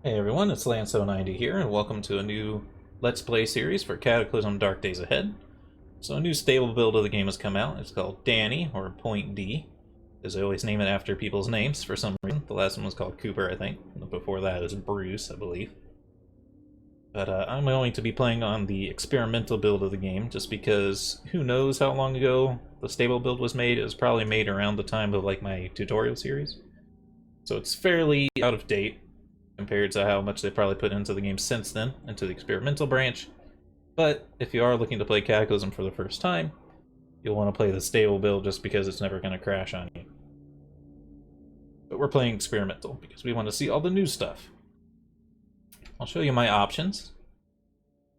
Hey everyone, it's Lanso90 here, and welcome to a new Let's Play series for Cataclysm Dark Days Ahead. So a new stable build of the game has come out. It's called Danny, or Point D, because they always name it after people's names for some reason. The last one was called Cooper, I think. Before that it was Bruce, I believe. But I'm going to be playing on the experimental build of the game, just because who knows how long ago the stable build was made. It was probably made around the time of like my tutorial series. So it's fairly out of date compared to how much they probably put into the game since then, into the experimental branch. But if you are looking to play Cataclysm for the first time, you'll want to play the stable build just because it's never going to crash on you. But we're playing experimental because we want to see all the new stuff. I'll show you my options.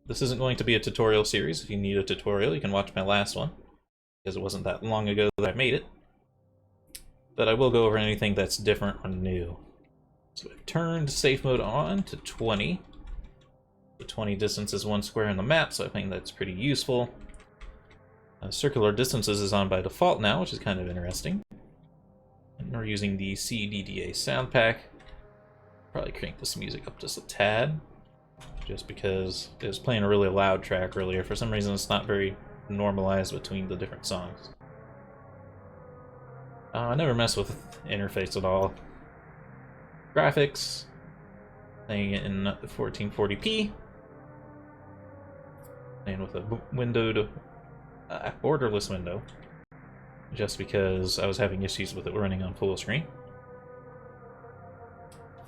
This isn't going to be a tutorial series. If you need a tutorial, you can watch my last one, because it wasn't that long ago that I made it. But I will go over anything that's different or new. So I've turned safe mode on to 20. The 20 distance is 1 square in the map, so I think that's pretty useful. Circular distances is on by default now, which is kind of interesting. And we're using the CDDA sound pack. Probably crank this music up just a tad, just because it was playing a really loud track earlier. For some reason it's not very normalized between the different songs. I never mess with interface at all. Graphics, playing it in 1440p, and with a windowed, borderless window, just because I was having issues with it running on full screen.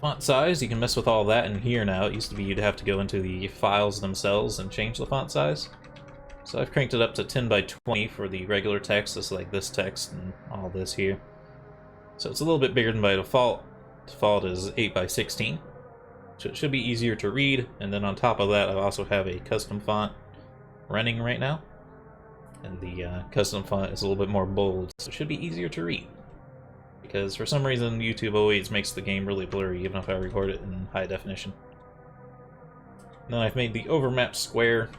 Font size, you can mess with all that in here now. It used to be you'd have to go into the files themselves and change the font size. So I've cranked it up to 10 by 20 for the regular text, just like this text and all this here. So it's a little bit bigger than by default. Default is 8 by 16, so it should be easier to read. And then on top of that, I also have a custom font running right now, and the custom font is a little bit more bold, so it should be easier to read. Because for some reason, YouTube always makes the game really blurry, even if I record it in high definition. And then I've made the overmap square,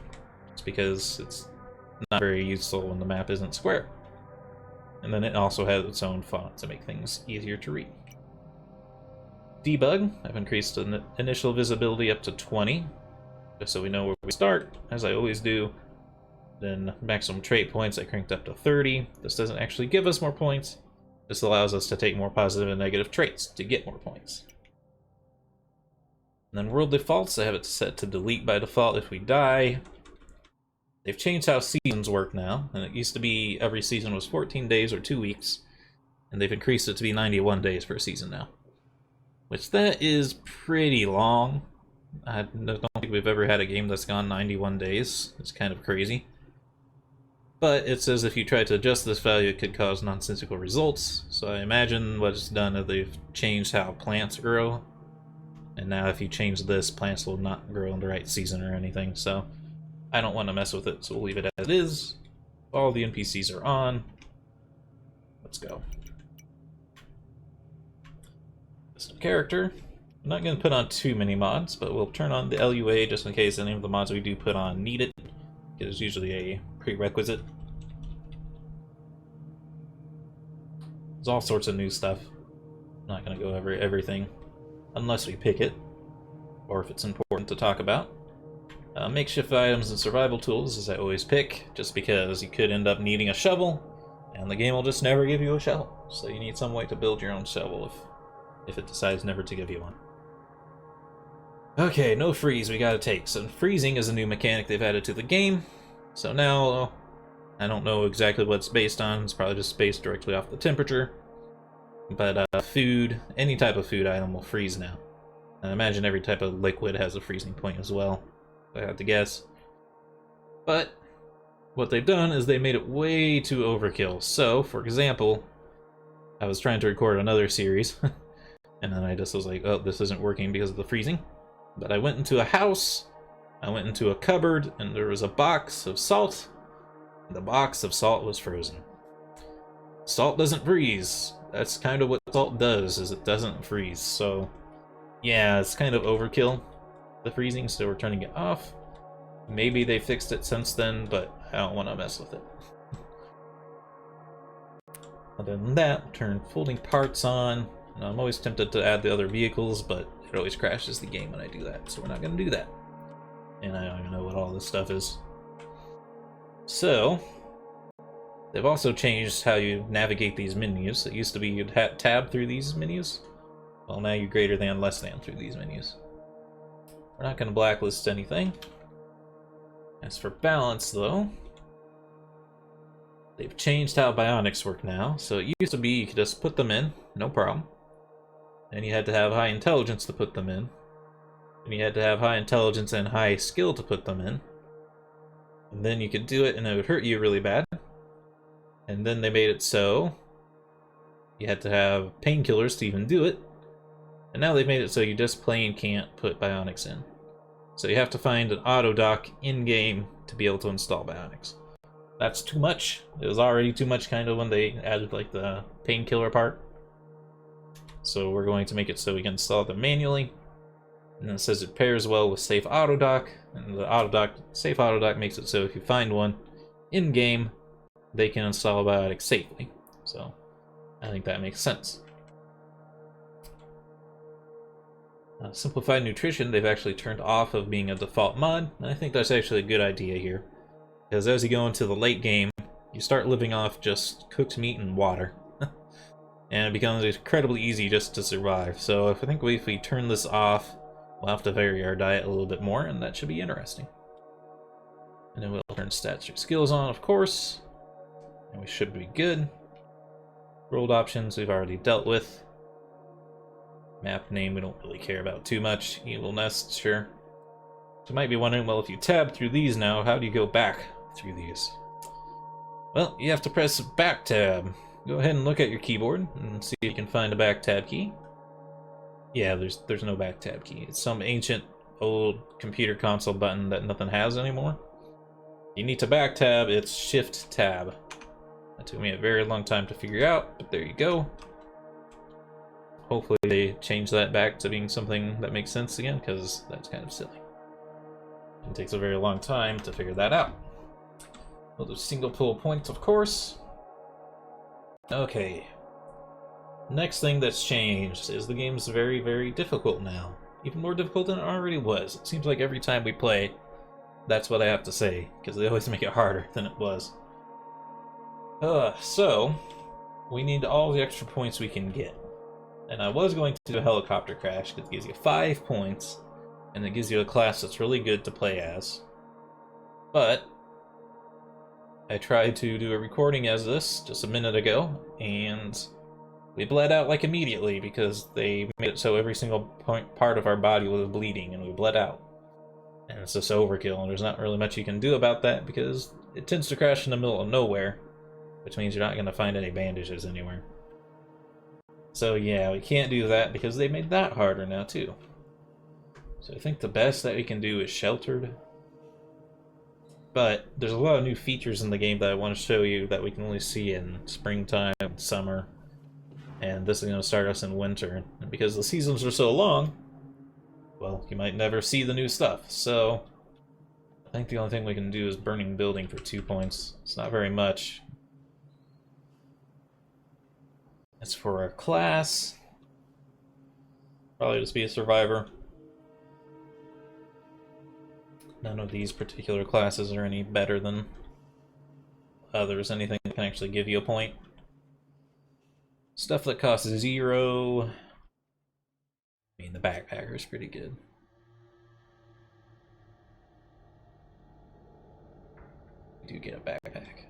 just because it's not very useful when the map isn't square. And then it also has its own font to make things easier to read. Debug, I've increased the initial visibility up to 20, just so we know where we start, as I always do. Then maximum trait points I cranked up to 30. This doesn't actually give us more points. This allows us to take more positive and negative traits to get more points. And then world defaults, I have it set to delete by default if we die. They've changed how seasons work now, and it used to be every season was 14 days or 2 weeks, and they've increased it to be 91 days per season now. Which that is pretty long. I don't think we've ever had a game that's gone 91 days. It's kind of crazy. But it says if you try to adjust this value, it could cause nonsensical results. So I imagine what it's done is they've changed how plants grow. And now if you change this, plants will not grow in the right season or anything. So I don't want to mess with it, so we'll leave it as it is. All the NPCs are on. Let's go. Custom character. I'm not going to put on too many mods, but we'll turn on the LUA just in case any of the mods we do put on need it. It is usually a prerequisite. There's all sorts of new stuff. I'm not going to go over everything unless we pick it, or if it's important to talk about. Makeshift items and survival tools, as I always pick, just because you could end up needing a shovel, and the game will just never give you a shovel. So you need some way to build your own shovel if it decides never to give you one. Okay, no freeze we gotta take. So freezing is a new mechanic they've added to the game. So now, I don't know exactly what it's based on. It's probably just based directly off the temperature. But food, any type of food item will freeze now. And I imagine every type of liquid has a freezing point as well, if I had to guess. But what they've done is they made it way too overkill. So, for example, I was trying to record another series, and then I just was like, oh, this isn't working because of the freezing. But I went into a house, I went into a cupboard, and there was a box of salt. And the box of salt was frozen. Salt doesn't freeze. That's kind of what salt does, is it doesn't freeze. So, yeah, it's kind of overkill, the freezing, so we're turning it off. Maybe they fixed it since then, but I don't want to mess with it. Other than that, turn folding parts on. I'm always tempted to add the other vehicles, but it always crashes the game when I do that, so we're not going to do that. And I don't even know what all this stuff is. So, they've also changed how you navigate these menus. It used to be you'd tab through these menus. Well, now you greater than, less than through these menus. We're not going to blacklist anything. As for balance, though, they've changed how bionics work now. So it used to be you could just put them in, no problem. And you had to have high intelligence to put them in. And you had to have high intelligence and high skill to put them in. And then you could do it and it would hurt you really bad. And then they made it so you had to have painkillers to even do it. And now they've made it so you just plain can't put bionics in. So you have to find an auto dock in-game to be able to install bionics. That's too much. It was already too much kind of when they added like the painkiller part. So we're going to make it so we can install them manually. And it says it pairs well with safe auto dock, and the safe auto dock makes it so if you find one in game, they can install biotics safely. So I think that makes sense. Simplified nutrition, they've actually turned off of being a default mod, and I think that's actually a good idea here. Because as you go into the late game, you start living off just cooked meat and water. And it becomes incredibly easy just to survive. So I think if we turn this off, we'll have to vary our diet a little bit more, and that should be interesting. And then we'll turn stats or skills on, of course. And we should be good. World options we've already dealt with. Map name we don't really care about too much. Evil Nest, sure. So you might be wondering, well, if you tab through these now, how do you go back through these? Well, you have to press back tab. Go ahead and look at your keyboard and see if you can find a back tab key. Yeah, there's no back tab key. It's some ancient old computer console button that nothing has anymore. You need to back tab, it's shift tab. That took me a very long time to figure out, but there you go. Hopefully they change that back to being something that makes sense again, because that's kind of silly. It takes a very long time to figure that out. Well, there's single pull points, of course. Okay. Next thing that's changed is the game's very, very difficult now. Even more difficult than it already was. It seems like every time we play, that's what I have to say, because they always make it harder than it was. So, we need all the extra points we can get. And I was going to do a helicopter crash, because it gives you 5 points, and it gives you a class that's really good to play as. But I tried to do a recording as this just a minute ago, and we bled out like immediately because they made it so every single part of our body was bleeding and we bled out. And it's just overkill, and there's not really much you can do about that because it tends to crash in the middle of nowhere, which means you're not going to find any bandages anywhere. So yeah, we can't do that because they made that harder now too. So I think the best that we can do is sheltered. But there's a lot of new features in the game that I want to show you that we can only see in springtime and summer. And this is going to start us in winter. And because the seasons are so long, well, you might never see the new stuff. So I think the only thing we can do is burning building for 2 points. It's not very much. As for our class, probably just be a survivor. None of these particular classes are any better than others. Anything that can actually give you a point. Stuff that costs 0. I mean, the backpacker is pretty good. You do get a backpack.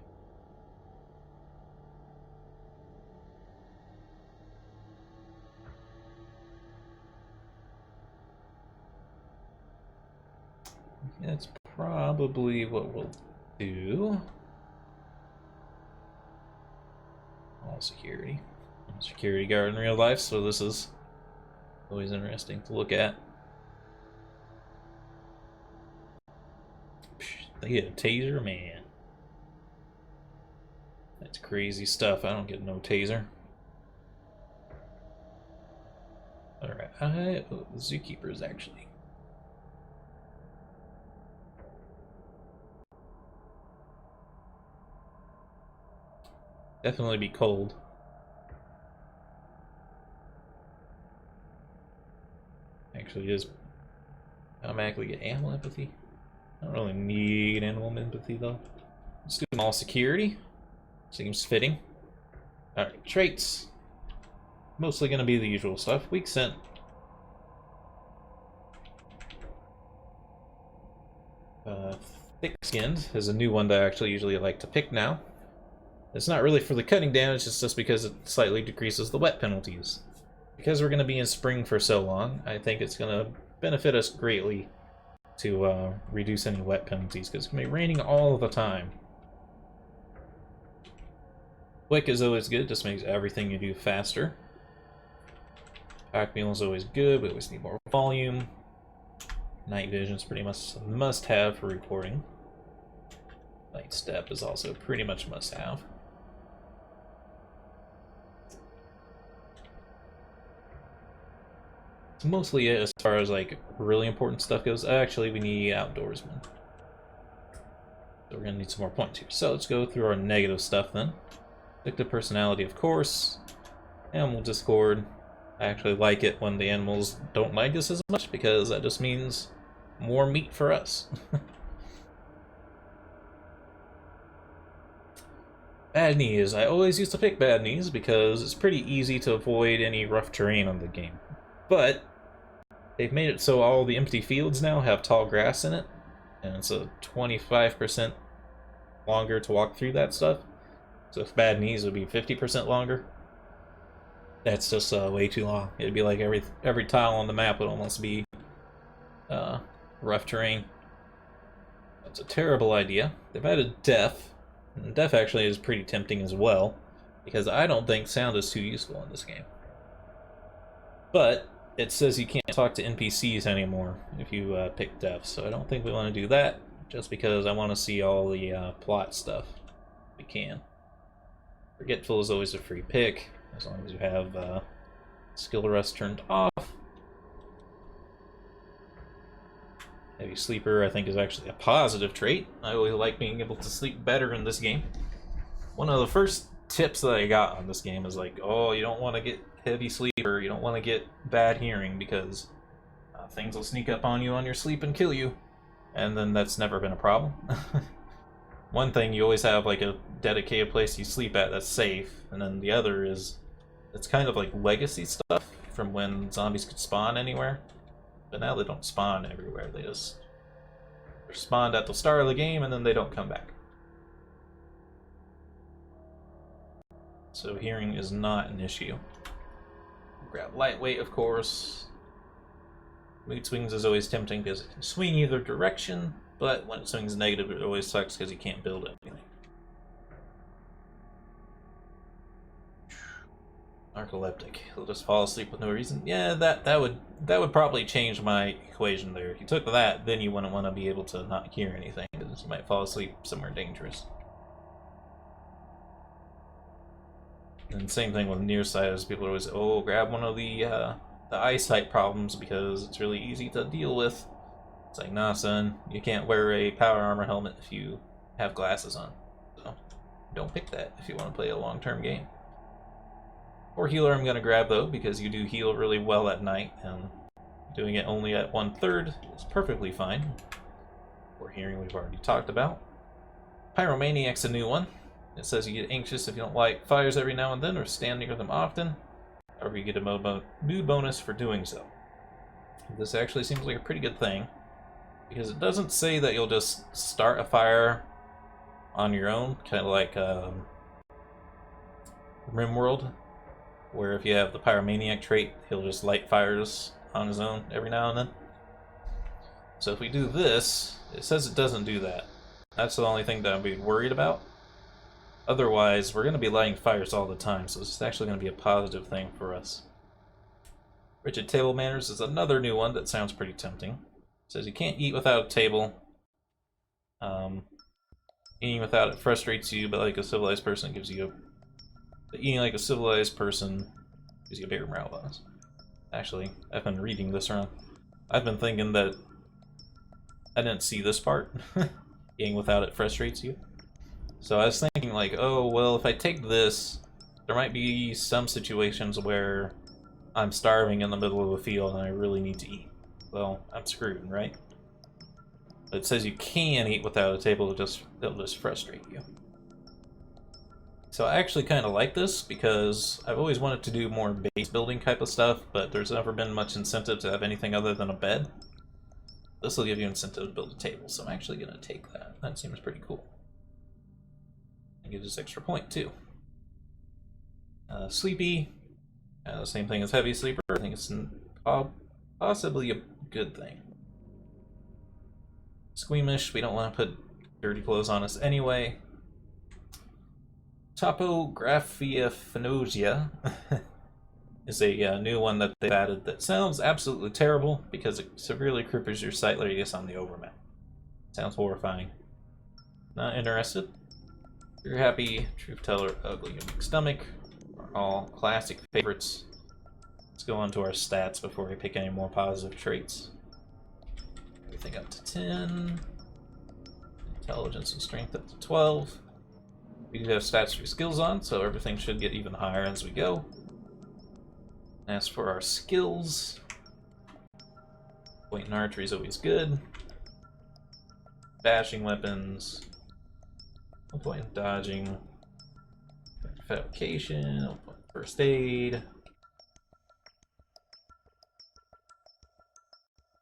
That's probably what we'll do. All security. Security guard in real life, so this is always interesting to look at. They get a taser, man. That's crazy stuff. I don't get no taser. Alright, the zookeeper is actually. Definitely be cold. actually is automatically get animal empathy. I don't really need animal empathy though. Let's do small security. Seems fitting. Alright, traits. Mostly gonna be the usual stuff. Weak scent. Thick-skinned is a new one that I actually usually like to pick now. It's not really for the cutting damage, it's just because it slightly decreases the wet penalties. Because we're going to be in spring for so long, I think it's going to benefit us greatly to reduce any wet penalties, because it's going to be raining all the time. Quick is always good, just makes everything you do faster. Pack meal is always good, we always need more volume. Night vision is pretty much a must-have for reporting. Light step is also pretty much must-have. It's mostly it as far as like really important stuff goes. Actually, we need outdoorsmen. So we're gonna need some more points here. So let's go through our negative stuff then. Addictive personality, of course. Animal discord. I actually like it when the animals don't like us as much because that just means more meat for us. Bad knees. I always used to pick bad knees because it's pretty easy to avoid any rough terrain on the game. But they've made it so all the empty fields now have tall grass in it, and it's a 25% longer to walk through that stuff. So if bad knees would be 50% longer, that's just way too long. It'd be like every tile on the map would almost be rough terrain. That's a terrible idea. They've added deaf, and deaf actually is pretty tempting as well, because I don't think sound is too useful in this game. But it says you can't talk to NPCs anymore if you pick deaf, so I don't think we want to do that, just because I want to see all the plot stuff if we can. Forgetful is always a free pick, as long as you have skill rest turned off. Heavy sleeper, I think, is actually a positive trait. I always like being able to sleep better in this game. One of the first tips that I got on this game is like, oh, you don't want to get heavy sleeper, you don't want to get bad hearing, because things will sneak up on you on your sleep and kill you. And then that's never been a problem. One thing, you always have like a dedicated place you sleep at that's safe, and then the other is, it's kind of like legacy stuff from when zombies could spawn anywhere. But now they don't spawn everywhere, they're spawned at the start of the game and then they don't come back. So hearing is not an issue. Grab lightweight, of course. Mood swings is always tempting because it can swing either direction, but when it swings negative it always sucks because you can't build anything. Narcoleptic. He'll just fall asleep with no reason. Yeah, that would probably change my equation there. If you took that, then you wouldn't want to be able to not hear anything, because you might fall asleep somewhere dangerous. And same thing with nearsighters. People are always, oh, grab one of the eyesight problems because it's really easy to deal with. It's like, nah, son, you can't wear a power armor helmet if you have glasses on. So don't pick that if you want to play a long-term game. Or healer I'm going to grab though, because you do heal really well at night, and doing it only at 1/3 is perfectly fine. Or hearing we've already talked about. Pyromaniac's a new one. It says you get anxious if you don't light fires every now and then or stand near them often. However, you get a mood bonus for doing so. This actually seems like a pretty good thing, because it doesn't say that you'll just start a fire on your own, kind of like RimWorld, where if you have the Pyromaniac trait, he'll just light fires on his own every now and then. So if we do this, it says it doesn't do that. That's the only thing that I'm being worried about. Otherwise, we're going to be lighting fires all the time, so it's actually going to be a positive thing for us. Rigid table manners is another new one that sounds pretty tempting. It says you can't eat without a table. Eating without it frustrates you, but like a civilized person gives you eating like a civilized person gives you a bigger morale bonus. Actually, I've been reading this wrong. I've been thinking that I didn't see this part. Eating without it frustrates you. So I was thinking like, oh, well, if I take this, there might be some situations where I'm starving in the middle of a field and I really need to eat. well, I'm screwed, right? But it says you can eat without a table, it'll just frustrate you. So I actually kind of like this because I've always wanted to do more base building type of stuff, but there's never been much incentive to have anything other than a bed. This will give you incentive to build a table, so I'm actually going to take that. That seems pretty cool. And gives us extra point too. Sleepy, same thing as heavy sleeper. I think it's possibly a good thing. Squeamish, we don't want to put dirty clothes on us anyway. Topographia is a new one that they've added that sounds absolutely terrible because it severely cripples your sight radius on the overmap. Sounds horrifying. Not interested. You're happy, truth teller, ugly, unique stomach are all classic favorites. Let's go on to our stats before we pick any more positive traits. Everything up to 10. Intelligence and strength up to 12. We do have stats for skills on, so everything should get even higher as we go. As for our skills, point in archery is always good. Bashing weapons, no point in dodging. Fabrication, no point in first aid.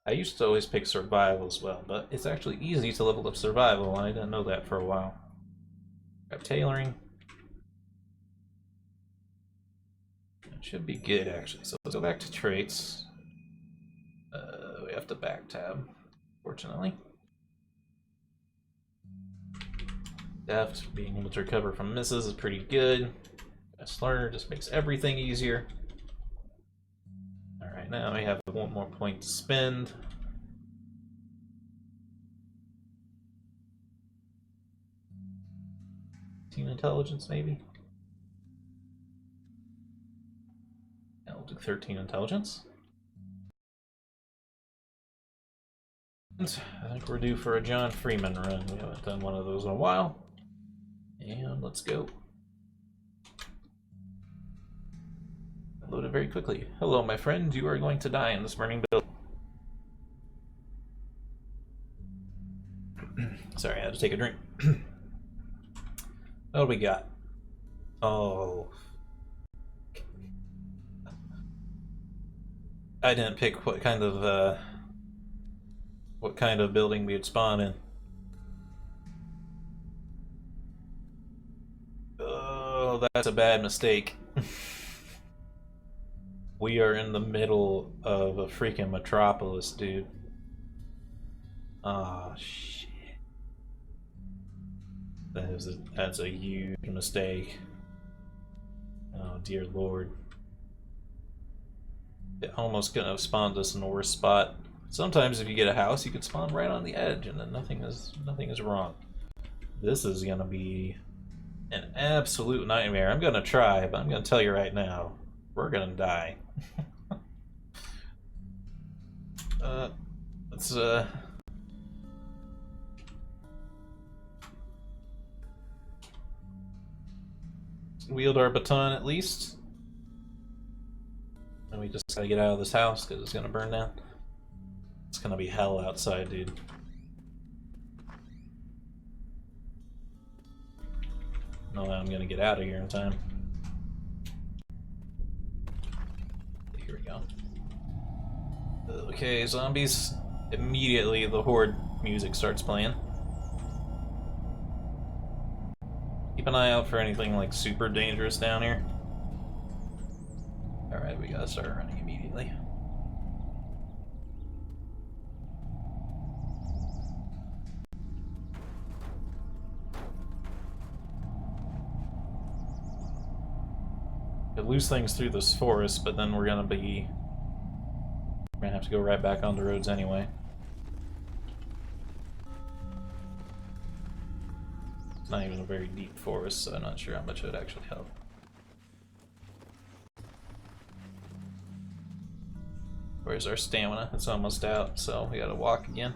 I used to always pick survival as well, but it's actually easy to level up survival, and I didn't know that for a while. Got tailoring. That should be good, actually. So let's go back to traits. We have to back tab, fortunately. Deft, being able to recover from misses is pretty good. Fast learner just makes everything easier. Alright, now we have one more point to spend. Intelligence, maybe? Yeah, we'll do 13 intelligence. And I think we're due for a John Freeman run. We haven't done one of those in a while. And let's go. Loaded very quickly. Hello, my friend. You are going to die in this burning building. Sorry, I had to take a drink. What do we got? Oh. I didn't pick what kind of building we'd spawn in. Oh, that's a bad mistake. We are in the middle of a freaking metropolis, dude. Oh, shit. That's a huge mistake. Oh dear lord. It almost could have spawned us in the worst spot. Sometimes if you get a house, you could spawn right on the edge and then nothing is wrong. This is gonna be an absolute nightmare. I'm gonna try, but I'm gonna tell you right now, we're gonna die. Let's wield our baton at least. And we just gotta get out of this house because it's gonna burn down. It's gonna be hell outside, dude. No, I'm gonna get out of here in time. Here we go. Okay, zombies. Immediately the horde music starts playing. Keep an eye out for anything like super dangerous down here. Alright, we gotta start running immediately. Could lose things through this forest, but then we're gonna have to go right back on the roads anyway. It's not even a very deep forest, so I'm not sure how much it would actually help. Where's our stamina? It's almost out, so we gotta walk again.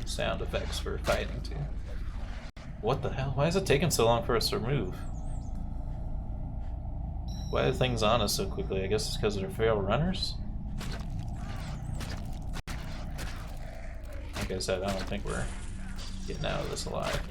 Sound effects for fighting too. What the hell? Why is it taking so long for us to move? Why are things on us so quickly? I guess it's because they're fail runners? Like I said, I don't think we're getting out of this alive.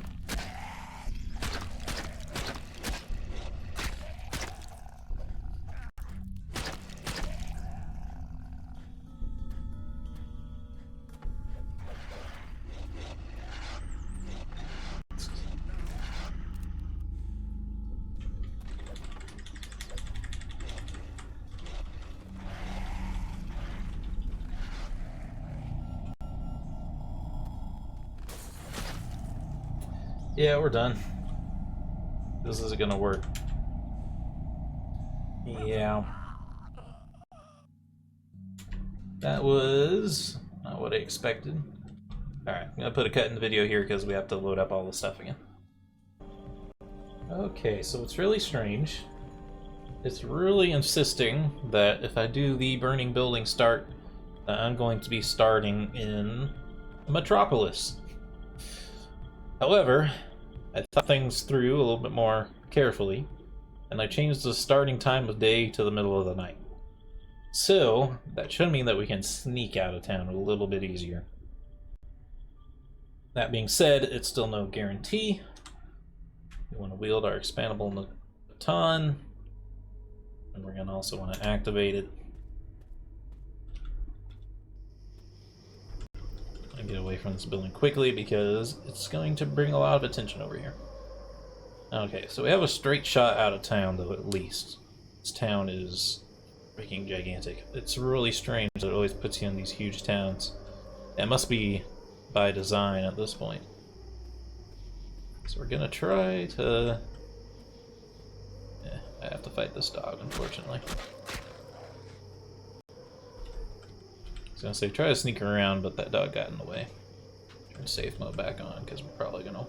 Yeah, we're done. This isn't gonna work. Yeah. That was not what I expected. Alright, I'm gonna put a cut in the video here because we have to load up all the stuff again. Okay, so it's really strange. It's really insisting that if I do the burning building start, I'm going to be starting in Metropolis. However, I thought things through a little bit more carefully, and I changed the starting time of day to the middle of the night. So, that should mean that we can sneak out of town a little bit easier. That being said, it's still no guarantee. We want to wield our expandable baton, and we're going to also want to activate it. And get away from this building quickly because it's going to bring a lot of attention over here. Okay, so we have a straight shot out of town, though, at least. This town is freaking gigantic. It's really strange that it always puts you in these huge towns. It must be by design at this point. So we're gonna try to... I have to fight this dog, unfortunately. I was gonna say, try to sneak around, but that dog got in the way. Turn safe mode back on, because we're probably gonna...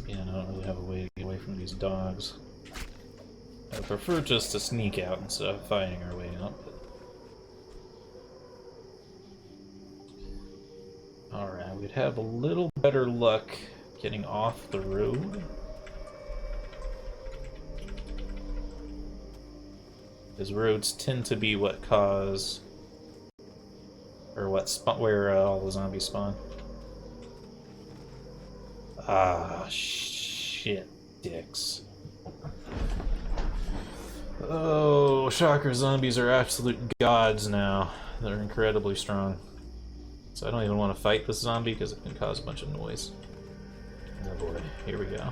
Again, I don't really have a way to get away from these dogs. I prefer just to sneak out instead of fighting our way out. Alright, we'd have a little better luck getting off the road. Because roads tend to be what cause... or where all the zombies spawn. Ah, shit, dicks. Oh, shocker, zombies are absolute gods now. They're incredibly strong. So I don't even want to fight this zombie because it can cause a bunch of noise. Oh boy, here we go.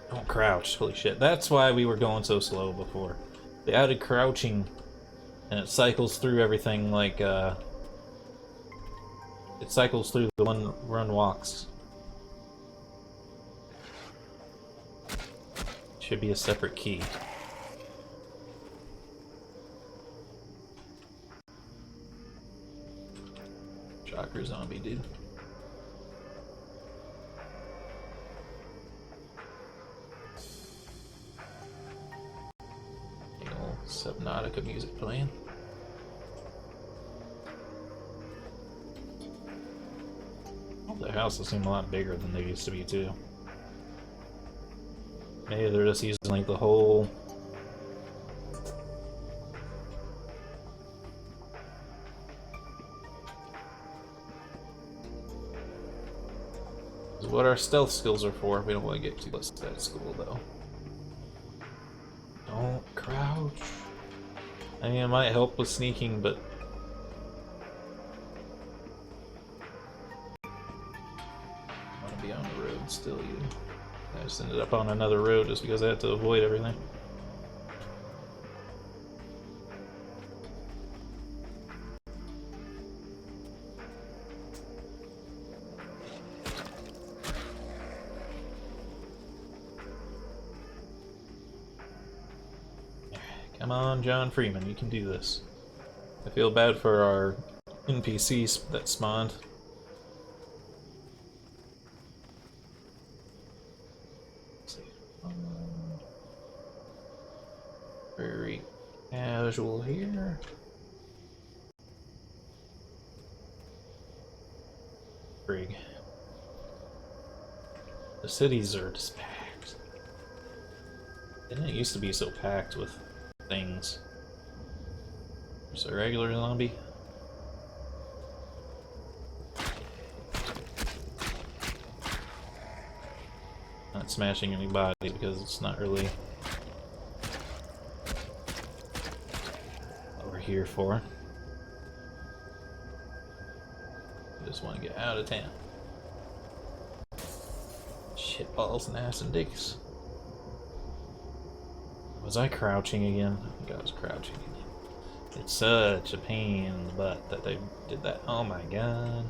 Don't crouch, holy shit. That's why we were going so slow before. They added crouching, and it cycles through everything like, it cycles through the run walks. Should be a separate key. Shocker zombie, dude. The old Subnautica music playing. The houses seem a lot bigger than they used to be, too. Maybe they're just using, like, the whole... This is what our stealth skills are for. We don't want to get too close to that school, though. Don't crouch. I mean, it might help with sneaking, but... I want to be on the road still, you. I just ended up on another road just because I had to avoid everything. Come on, John Freeman, you can do this. I feel bad for our NPCs that spawned. Very casual here. frig. The cities are just packed. Didn't it used to be so packed with things? There's a regular zombie. Not smashing anybody because it's not really what we're here for. We just want to get out of town. Shitballs and ass and dicks. Was I crouching again? I think I was crouching again. It's such a pain in the butt that they did that. Oh my god.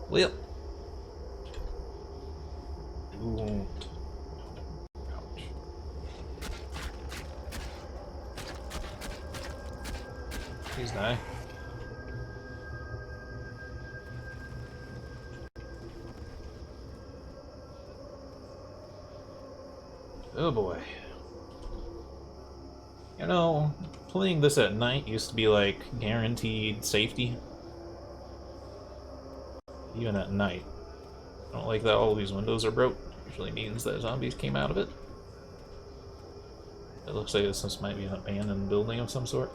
Well. Don't. Ouch. Please die. Oh boy. You know, playing this at night used to be like guaranteed safety. Even at night. I don't like that all these windows are broke. Usually means that zombies came out of it. It looks like this might be an abandoned building of some sort.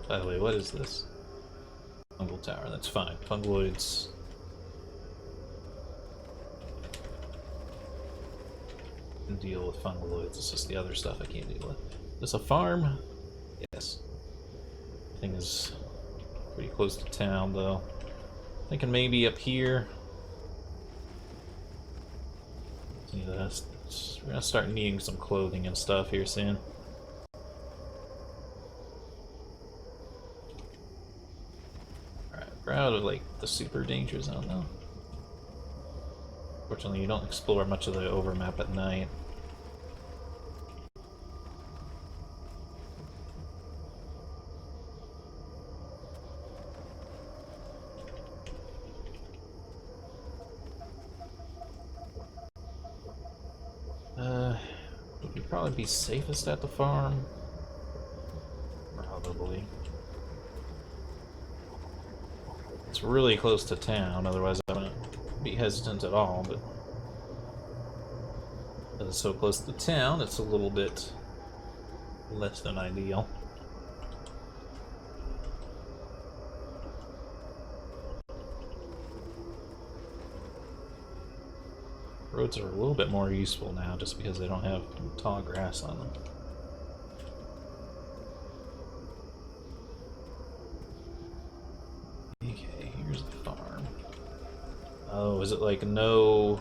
By the way, what is this? Fungal tower, that's fine. Fungoids. I can deal with fungoids, it's just the other stuff I can't deal with. Is this a farm? Yes. Thing is pretty close to town though. Thinking maybe up here. See this? We're gonna start needing some clothing and stuff here soon. Alright, we're out of like the super danger zone though. Fortunately, you don't explore much of the overmap at night. Would we probably be safest at the farm? Probably. It's really close to town, otherwise I wouldn't be hesitant at all, but because it's so close to town, it's a little bit less than ideal. Roads are a little bit more useful now just because they don't have tall grass on them. Okay, here's the farm. Oh, is it like no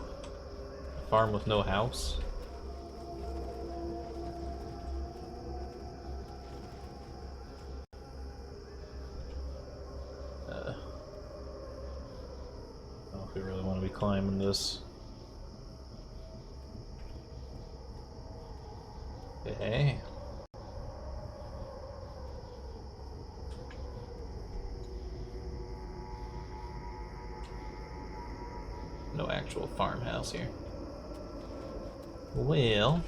farm with no house? I don't know if we really want to be climbing this. Okay. No actual farmhouse here. Well.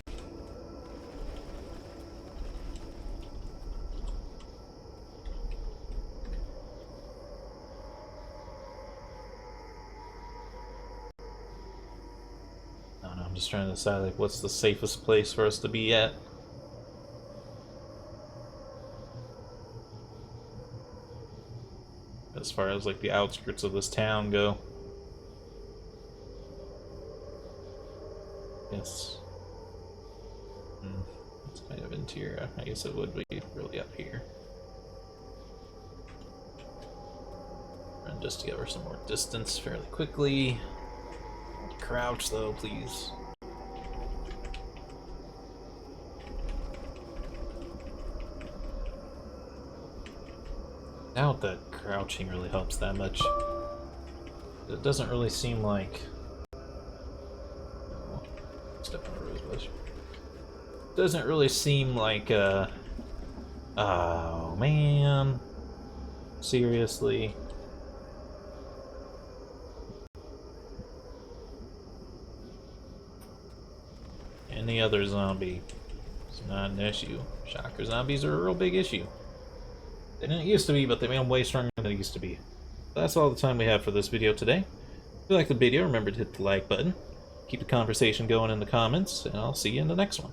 I don't know, I'm just trying to decide like what's the safest place for us to be at. As far as like the outskirts of this town go. Yes. It's kind of interior. I guess it would be really up here. And just to give her some more distance fairly quickly. Crouch though, please. I doubt that crouching really helps that much. It doesn't really seem like... Oh, step on a rose bush. Doesn't really seem like, oh man. Seriously. Yeah, any other zombie. It's not an issue. Shocker zombies are a real big issue. They didn't used to be, but they made them way stronger than they used to be. That's all the time we have for this video today. If you like the video, remember to hit the like button. Keep the conversation going in the comments, and I'll see you in the next one.